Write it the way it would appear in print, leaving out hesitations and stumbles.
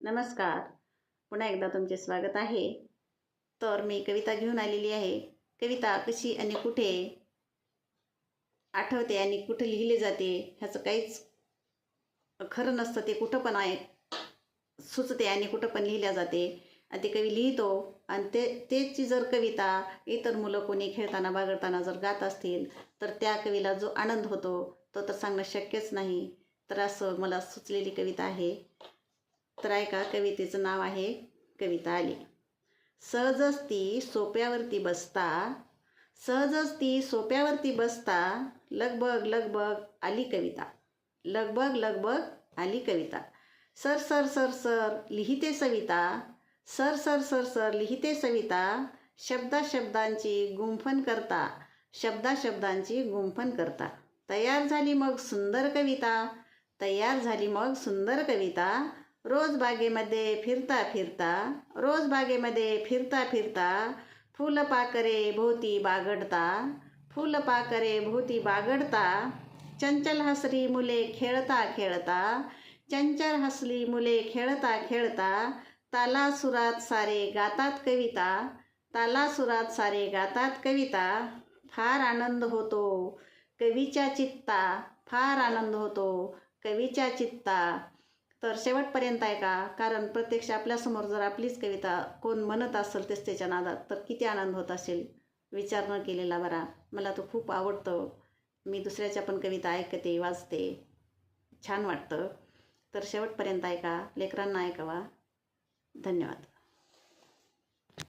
नमस्कार. पुन्हा एकदा तुमचे स्वागत आहे. तर मी कविता घेऊन आलेली आहे. कविता कशी आणि कुठे आठवते आणि कुठे लिहिली जाते ह्याचं काहीच खरं नसतं. ते कुठं पण आहे सुचते आणि कुठं पण लिहिल्या जाते आणि ते कवी लिहितो. आणि तेची जर कविता इतर मुलं कोणी खेळताना बागडताना जर गात असतील तर त्या कवीला जो आनंद होतो तो तर सांगणं शक्यच नाही. तर असं मला सुचलेली कविता आहे. तर ऐका, कवितेचं नाव आहे कविता आली. सहजच ती सोप्यावरती बसता, सहजच ती सोप्यावरती बसता, लगबग लगबग आली कविता, लगबग लगबग आली कविता. सर सर सर सर लिहिते Savita, sir sir sir sir लिहिते सविता, शब्दा शब्दांची गुंफन करता, शब्दा शब्दांची गुंफन करता. तयार झाली मग सुंदर कविता, तयार झाली मग सुंदर कविता. रोज बागेमध्ये फिरता फिरता, रोज बागेमध्ये फिरता फिरता, फुलपाखरे भोवती बागडता, फुलपाखरे भोवती बागडता. चंचल हसरी मुले खेळता खेळता, चंचल हसली मुले खेळता खेळता. तालासुरात सारे गातात कविता, तालासुरात सारे गातात कविता. फार आनंद होतो कवीच्या चित्ता, फार आनंद होतो कवीच्या चित्ता. तर शेवटपर्यंत ऐका, कारण प्रत्यक्ष आपल्यासमोर जर आपलीच कविता कोण म्हणत असेल तेच त्याच्या नादात तर किती आनंद होत असेल विचार न केलेला बरा. मला तो खूप आवडतं. मी दुसऱ्याच्या पण कविता ऐकते, वाचते, छान वाटतं. तर शेवटपर्यंत ऐका, लेकरांना ऐकावा. धन्यवाद.